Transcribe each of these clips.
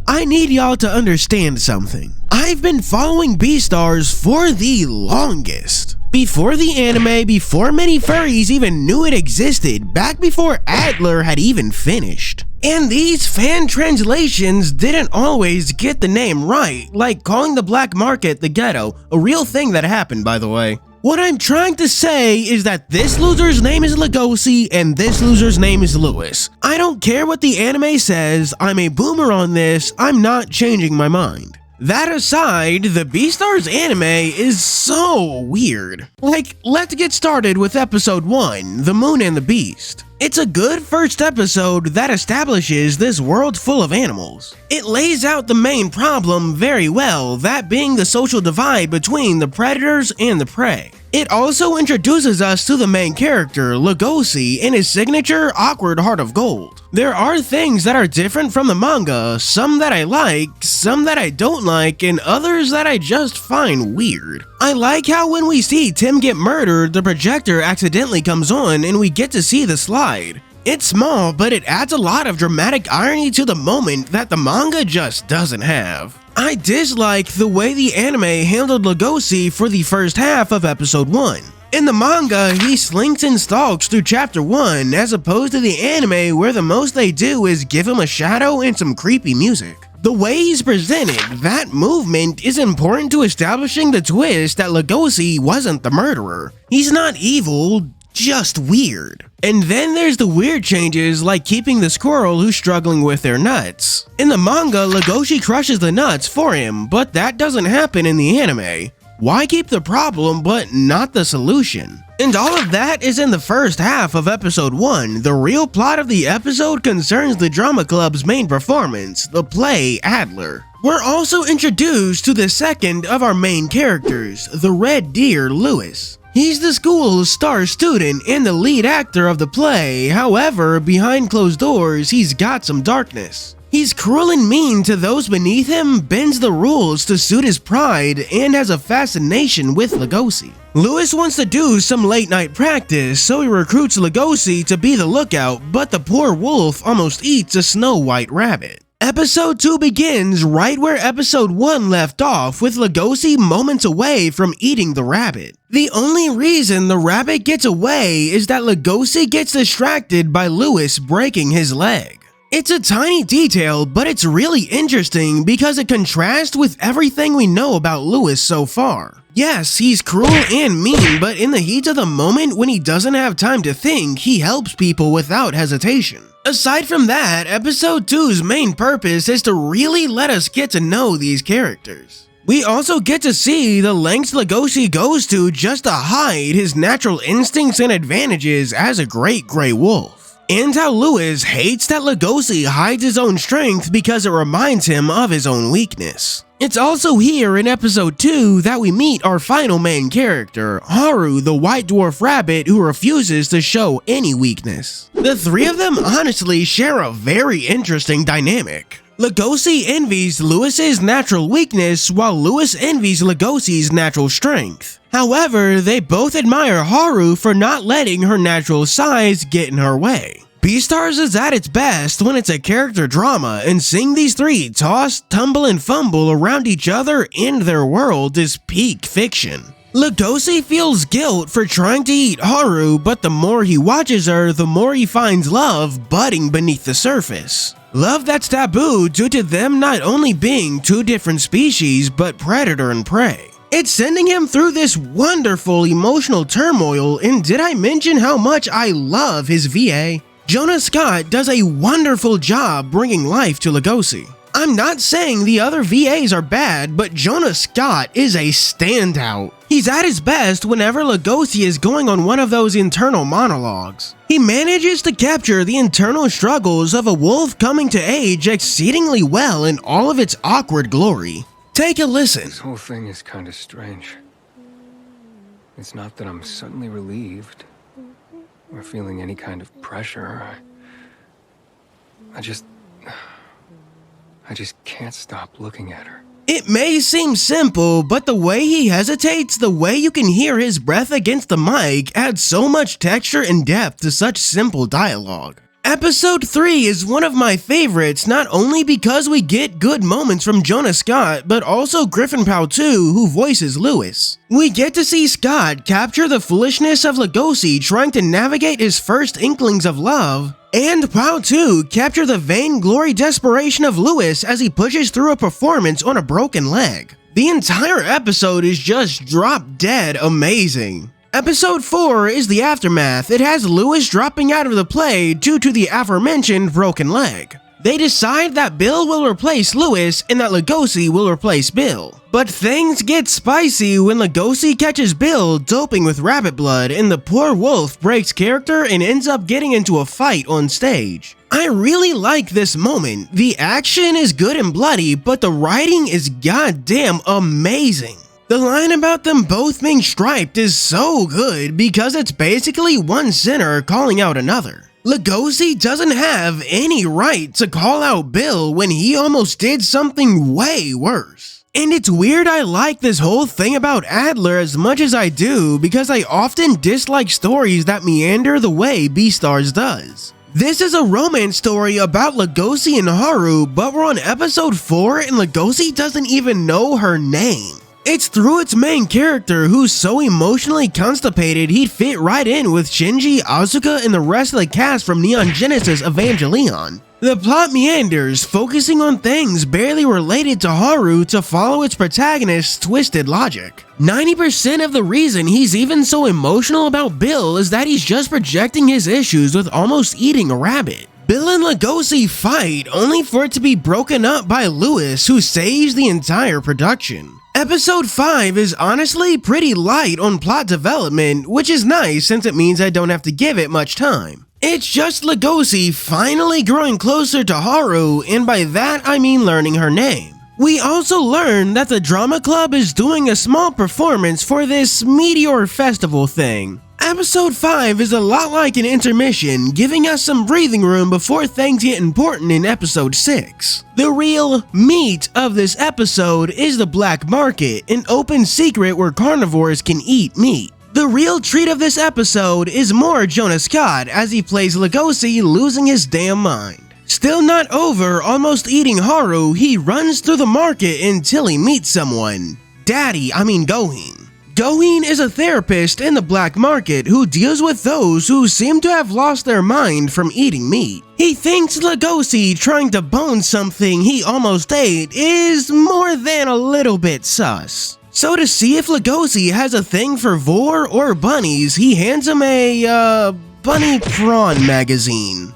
I need y'all to understand something. I've been following Beastars for the longest. Before the anime, before many furries even knew it existed, back before Adler had even finished. And these fan translations didn't always get the name right, like calling the black market the ghetto, a real thing that happened, by the way. What I'm trying to say is that this loser's name is Lugosi and this loser's name is Lewis. I don't care what the anime says, I'm a boomer on this, I'm not changing my mind. That aside, the Beastars anime is so weird. Like, let's get started with episode 1, The Moon and the Beast. It's a good first episode that establishes this world full of animals. It lays out the main problem very well, that being the social divide between the predators and the prey. It also introduces us to the main character, Lugosi, and his signature awkward heart of gold. There are things that are different from the manga, some that I like, some that I don't like, and others that I just find weird. I like how when we see Tim get murdered, the projector accidentally comes on and we get to see the slide. It's small, but it adds a lot of dramatic irony to the moment that the manga just doesn't have. I dislike the way the anime handled Lugosi for the first half of episode 1. In the manga, he slinks and stalks through chapter 1 as opposed to the anime where the most they do is give him a shadow and some creepy music. The way he's presented, that movement is important to establishing the twist that Lugosi wasn't the murderer. He's not evil, just weird. And then there's the weird changes like keeping the squirrel who's struggling with their nuts. In the manga, Lugosi crushes the nuts for him, but that doesn't happen in the anime. Why keep the problem but not the solution? And all of that is in the first half of episode 1. The real plot of the episode concerns the drama club's main performance, the play Adler. We're also introduced to the second of our main characters, the red deer Lewis. He's the school's star student and the lead actor of the play, however, behind closed doors, he's got some darkness. He's cruel and mean to those beneath him, bends the rules to suit his pride, and has a fascination with Lugosi. Lewis wants to do some late night practice, so he recruits Lugosi to be the lookout, but the poor wolf almost eats a Snow White rabbit. Episode 2 begins right where episode 1 left off, with Lugosi moments away from eating the rabbit. The only reason the rabbit gets away is that Lugosi gets distracted by Lewis breaking his leg. It's a tiny detail, but it's really interesting because it contrasts with everything we know about Lewis so far. Yes, he's cruel and mean, but in the heat of the moment when he doesn't have time to think, he helps people without hesitation. Aside from that, episode 2's main purpose is to really let us get to know these characters. We also get to see the lengths Lugosi goes to just to hide his natural instincts and advantages as a great gray wolf. And how Lewis hates that Lugosi hides his own strength because it reminds him of his own weakness. It's also here in episode 2 that we meet our final main character, Haru, the white dwarf rabbit who refuses to show any weakness. The three of them honestly share a very interesting dynamic. Lugosi envies Lewis's natural weakness while Lewis envies Lugosi's natural strength. However, they both admire Haru for not letting her natural size get in her way. Beastars is at its best when it's a character drama, and seeing these three toss, tumble, and fumble around each other and their world is peak fiction. Lugosi feels guilt for trying to eat Haru, but the more he watches her, the more he finds love budding beneath the surface. Love that's taboo due to them not only being two different species, but predator and prey. It's sending him through this wonderful emotional turmoil, and did I mention how much I love his VA? Jonah Scott does a wonderful job bringing life to Lugosi. I'm not saying the other VAs are bad, but Jonah Scott is a standout. He's at his best whenever Lugosi is going on one of those internal monologues. He manages to capture the internal struggles of a wolf coming to age exceedingly well in all of its awkward glory. Take a listen. This whole thing is kind of strange. It's not that I'm suddenly relieved or feeling any kind of pressure. I just can't stop looking at her. It may seem simple, but the way he hesitates, the way you can hear his breath against the mic adds so much texture and depth to such simple dialogue. Episode 3 is one of my favorites, not only because we get good moments from Jonah Scott, but also Griffin Powell too, who voices Lewis. We get to see Scott capture the foolishness of Lugosi trying to navigate his first inklings of love, and Powell too capture the vainglory desperation of Lewis as he pushes through a performance on a broken leg. The entire episode is just drop dead amazing. Episode 4 is the aftermath. It has Lewis dropping out of the play due to the aforementioned broken leg. They decide that Bill will replace Lewis and that Lugosi will replace Bill. But things get spicy when Lugosi catches Bill doping with rabbit blood and the poor wolf breaks character and ends up getting into a fight on stage. I really like this moment. The action is good and bloody, but the writing is goddamn amazing. The line about them both being striped is so good because it's basically one sinner calling out another. Lugosi doesn't have any right to call out Bill when he almost did something way worse. And it's weird I like this whole thing about Adler as much as I do because I often dislike stories that meander the way Beastars does. This is a romance story about Lugosi and Haru, but we're on episode 4 and Lugosi doesn't even know her name. It's through its main character who's so emotionally constipated he'd fit right in with Shinji, Asuka, and the rest of the cast from Neon Genesis Evangelion. The plot meanders, focusing on things barely related to Haru to follow its protagonist's twisted logic. 90% of the reason he's even so emotional about Bill is that he's just projecting his issues with almost eating a rabbit. Bill and Lugosi fight, only for it to be broken up by Lewis, who saves the entire production. Episode 5 is honestly pretty light on plot development, which is nice since it means I don't have to give it much time. It's just Lugosi finally growing closer to Haru, and by that I mean learning her name. We also learn that the drama club is doing a small performance for this Meteor Festival thing. Episode 5 is a lot like an intermission, giving us some breathing room before things get important in episode 6. The real meat of this episode is the black market, an open secret where carnivores can eat meat. The real treat of this episode is more Jonah Scott as he plays Lugosi losing his damn mind. Still not over almost eating Haru, he runs through the market until he meets someone. Goheen. Goheen is a therapist in the black market who deals with those who seem to have lost their mind from eating meat. He thinks Lugosi trying to bone something he almost ate is more than a little bit sus. So to see if Lugosi has a thing for vor or bunnies, he hands him a, bunny prawn magazine.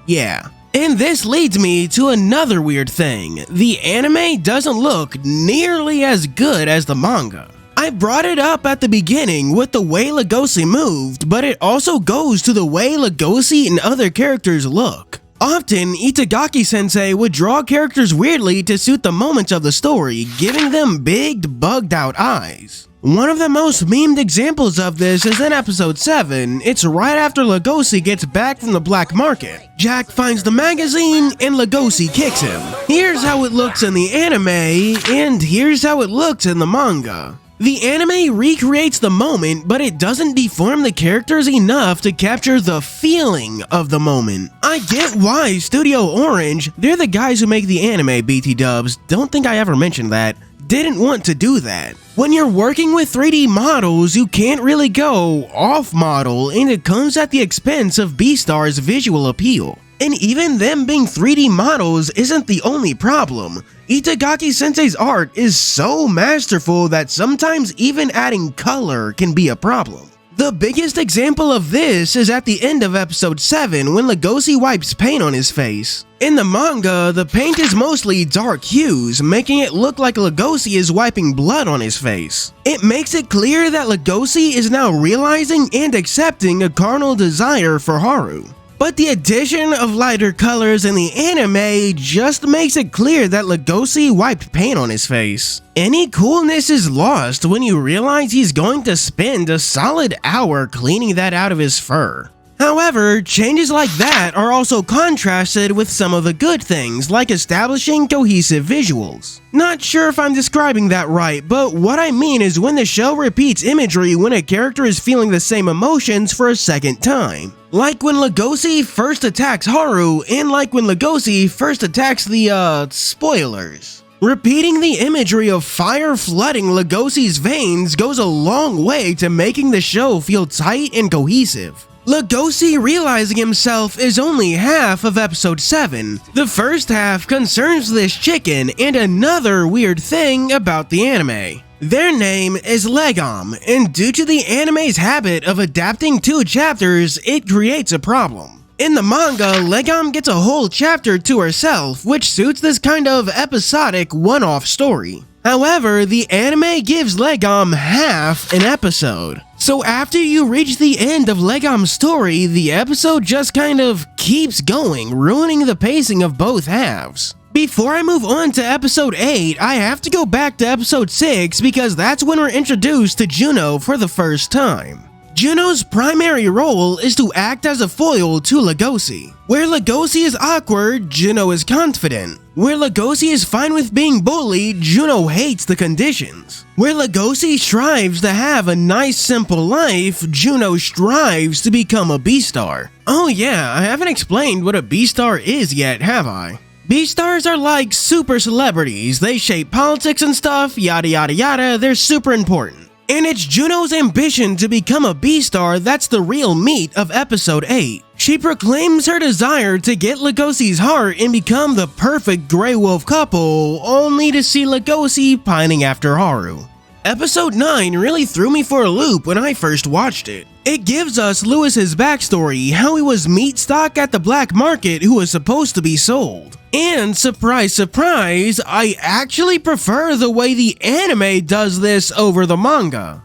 Yeah. And this leads me to another weird thing. The anime doesn't look nearly as good as the manga. I brought it up at the beginning with the way Lugosi moved, but it also goes to the way Lugosi and other characters look. Often, Itagaki-sensei would draw characters weirdly to suit the moments of the story, giving them big, bugged-out eyes. One of the most memed examples of this is in episode 7. It's right after Lugosi gets back from the black market. Jack finds the magazine and Lugosi kicks him. Here's how it looks in the anime, and here's how it looks in the manga. The anime recreates the moment, but it doesn't deform the characters enough to capture the feeling of the moment. I get why Studio Orange, they're the guys who make the anime, BT dubs, don't think I ever mentioned that, didn't want to do that. When you're working with 3D models, you can't really go off-model, and it comes at the expense of Beastars' visual appeal. And even them being 3D models isn't the only problem. Itagaki-sensei's art is so masterful that sometimes even adding color can be a problem. The biggest example of this is at the end of episode 7 when Lugosi wipes paint on his face. In the manga, the paint is mostly dark hues, making it look like Lugosi is wiping blood on his face. It makes it clear that Lugosi is now realizing and accepting a carnal desire for Haru. But the addition of lighter colors in the anime just makes it clear that Lugosi wiped paint on his face. Any coolness is lost when you realize he's going to spend a solid hour cleaning that out of his fur. However, changes like that are also contrasted with some of the good things, like establishing cohesive visuals. Not sure if I'm describing that right, but what I mean is when the show repeats imagery when a character is feeling the same emotions for a second time. Like when Lugosi first attacks Haru, and like when Lugosi first attacks the, spoilers. Repeating the imagery of fire flooding Lugosi's veins goes a long way to making the show feel tight and cohesive. Lugosi realizing himself is only half of episode 7. The first half concerns this chicken and another weird thing about the anime. Their name is Legom, and due to the anime's habit of adapting 2 chapters, it creates a problem. In the manga, Legom gets a whole chapter to herself, which suits this kind of episodic one-off story. However, the anime gives Legom half an episode. So after you reach the end of Legom's story, the episode just kind of keeps going, ruining the pacing of both halves. Before I move on to episode 8, I have to go back to episode 6 because that's when we're introduced to Juno for the first time. Juno's primary role is to act as a foil to Lugosi. Where Lugosi is awkward, Juno is confident. Where Lugosi is fine with being bullied, Juno hates the conditions. Where Lugosi strives to have a nice simple life, Juno strives to become a Beastar. Oh yeah, I haven't explained what a Beastar is yet, have I? Beastars are like super celebrities. They shape politics and stuff, yada yada yada, they're super important. And it's Juno's ambition to become a Beastar that's the real meat of episode 8. She proclaims her desire to get Lugosi's heart and become the perfect Grey Wolf couple, only to see Lugosi pining after Haru. Episode 9 really threw me for a loop when I first watched it. It gives us Lewis's backstory, how he was meat stock at the black market who was supposed to be sold. And surprise surprise, I actually prefer the way the anime does this over the manga.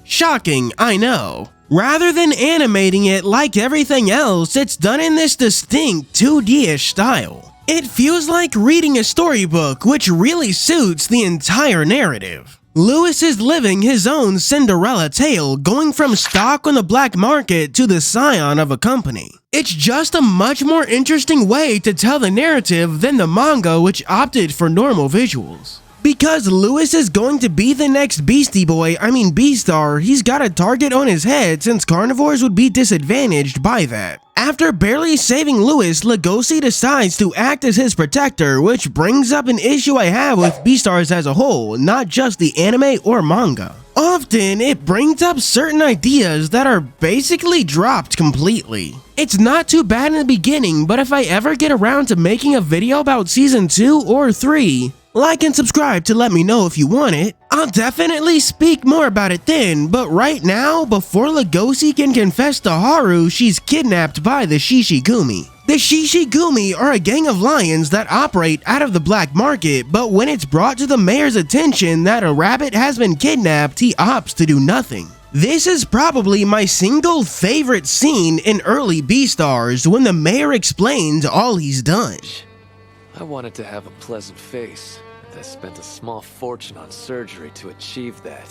Shocking, I know. Rather than animating it like everything else, it's done in this distinct 2D-ish style. It feels like reading a storybook, which really suits the entire narrative. Lewis is living his own Cinderella tale, going from stock on the black market to the scion of a company. It's just a much more interesting way to tell the narrative than the manga, which opted for normal visuals. Because Lewis is going to be the next Beastar, he's got a target on his head since carnivores would be disadvantaged by that. After barely saving Lewis, Lugosi decides to act as his protector, which brings up an issue I have with Beastars as a whole, not just the anime or manga. Often, it brings up certain ideas that are basically dropped completely. It's not too bad in the beginning, but if I ever get around to making a video about season 2 or 3, like and subscribe to let me know if you want it. I'll definitely speak more about it then, but right now, before Lugosi can confess to Haru, she's kidnapped by the Shishigumi. The Shishigumi are a gang of lions that operate out of the black market, but when it's brought to the mayor's attention that a rabbit has been kidnapped, he opts to do nothing. This is probably my single favorite scene in early Beastars when the mayor explains all he's done. I wanted to have a pleasant face, and I spent a small fortune on surgery to achieve that.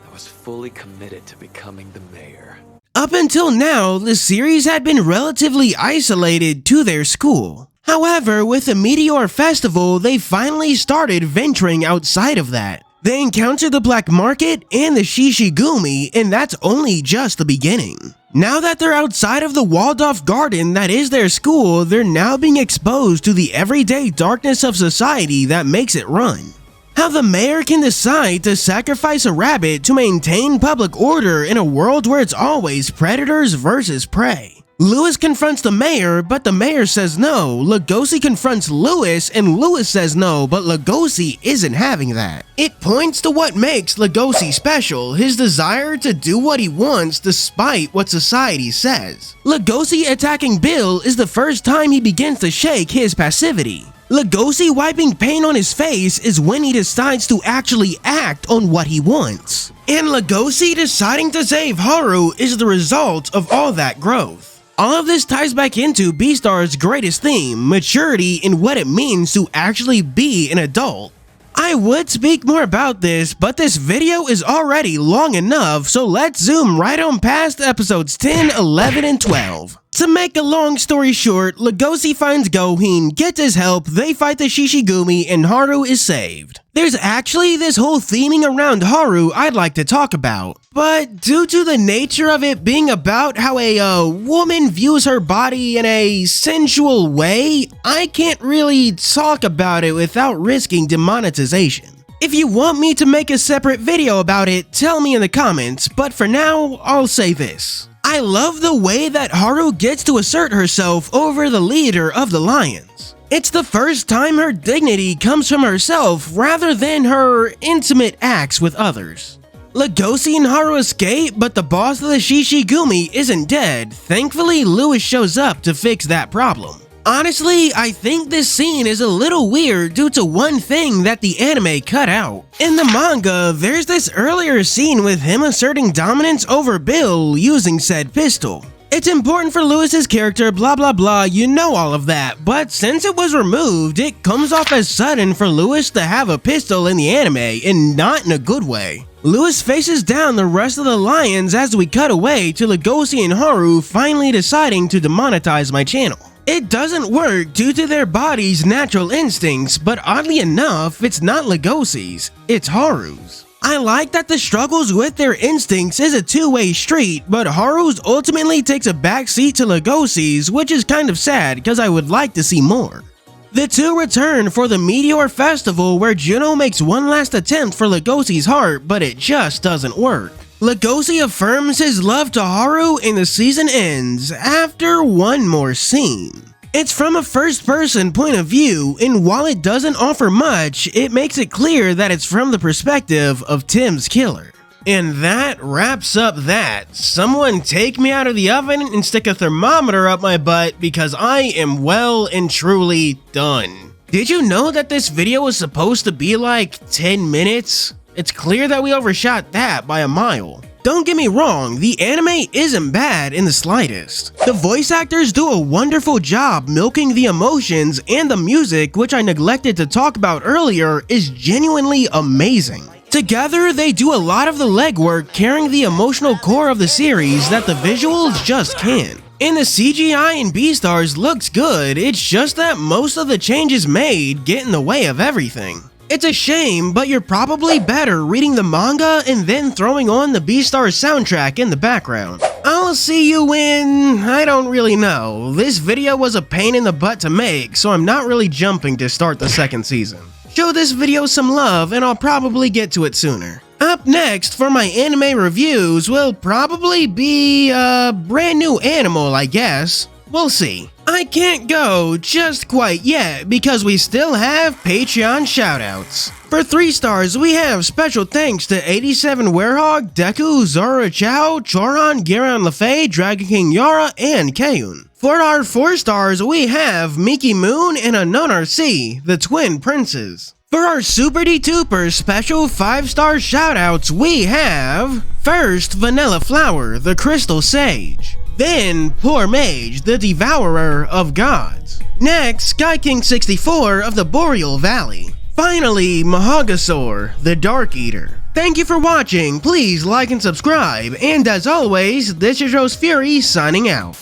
I was fully committed to becoming the mayor. Up until now, the series had been relatively isolated to their school. However, with the Meteor Festival, they finally started venturing outside of that. They encounter the black market and the Shishigumi, and that's only just the beginning. Now that they're outside of the walled-off garden that is their school, they're now being exposed to the everyday darkness of society that makes it run. How the mayor can decide to sacrifice a rabbit to maintain public order in a world where it's always predators versus prey. Lewis confronts the mayor, but the mayor says no. Lugosi confronts Lewis, and Lewis says no, but Lugosi isn't having that. It points to what makes Lugosi special, his desire to do what he wants despite what society says. Lugosi attacking Bill is the first time he begins to shake his passivity. Lugosi wiping paint on his face is when he decides to actually act on what he wants. And Lugosi deciding to save Haru is the result of all that growth. All of this ties back into Beastars' greatest theme, maturity and what it means to actually be an adult. I would speak more about this, but this video is already long enough, so let's zoom right on past episodes 10, 11, and 12. To make a long story short, Legoshi finds Gohin, gets his help, they fight the Shishigumi, and Haru is saved. There's actually this whole theming around Haru I'd like to talk about, but due to the nature of it being about how a woman views her body in a sensual way, I can't really talk about it without risking demonetization. If you want me to make a separate video about it, tell me in the comments, but for now, I'll say this. I love the way that Haru gets to assert herself over the leader of the Lions. It's the first time her dignity comes from herself rather than her intimate acts with others. Legoshi and Haru escape, but the boss of the Shishigumi isn't dead. Thankfully, Lewis shows up to fix that problem. Honestly, I think this scene is a little weird due to one thing that the anime cut out. In the manga, there's this earlier scene with him asserting dominance over Bill using said pistol. It's important for Lewis's character, blah blah blah, you know all of that, but since it was removed, it comes off as sudden for Lewis to have a pistol in the anime, and not in a good way. Lewis faces down the rest of the Lions as we cut away to Legoshi and Haru finally deciding to demonetize my channel. It doesn't work due to their body's natural instincts, but oddly enough, it's not Legoshi's, it's Haru's. I like that the struggles with their instincts is a two-way street, but Haru's ultimately takes a backseat to Legoshi's, which is kind of sad because I would like to see more. The two return for the Meteor Festival where Juno makes one last attempt for Legoshi's heart, but it just doesn't work. Legoshi affirms his love to Haru and the season ends after one more scene. It's from a first-person point of view, and while it doesn't offer much, it makes it clear that it's from the perspective of Tim's killer. And that wraps up that. Someone take me out of the oven and stick a thermometer up my butt because I am well and truly done. Did you know that this video was supposed to be like 10 minutes? It's clear that we overshot that by a mile. Don't get me wrong, the anime isn't bad in the slightest. The voice actors do a wonderful job milking the emotions, and the music, which I neglected to talk about earlier, is genuinely amazing. Together, they do a lot of the legwork carrying the emotional core of the series that the visuals just can't. And the CGI in Beastars looks good, it's just that most of the changes made get in the way of everything. It's a shame, but you're probably better reading the manga and then throwing on the Beastars soundtrack in the background. I'll see you in... I don't really know. This video was a pain in the butt to make, so I'm not really jumping to start the second season. Show this video some love and I'll probably get to it sooner. Up next for my anime reviews will probably be a brand new animal, I guess. We'll see. I can't go just quite yet because we still have Patreon shoutouts. For 3 stars, we have special thanks to 87 Werehog, Deku, Zora Chow, Choron, Giran Lefay, Dragon King Yara, and Kayun. For our 4 stars, we have Miki Moon and Unknown RC, the twin princes. For our Super D-Tuper special 5-star shoutouts, we have... First, Vanilla Flower, the Crystal Sage. Then, Poor Mage, the Devourer of Gods. Next, Sky King 64 of the Boreal Valley. Finally, Mahagasaur, the Dark Eater. Thank you for watching, please like and subscribe, and as always, this is FUURI signing out.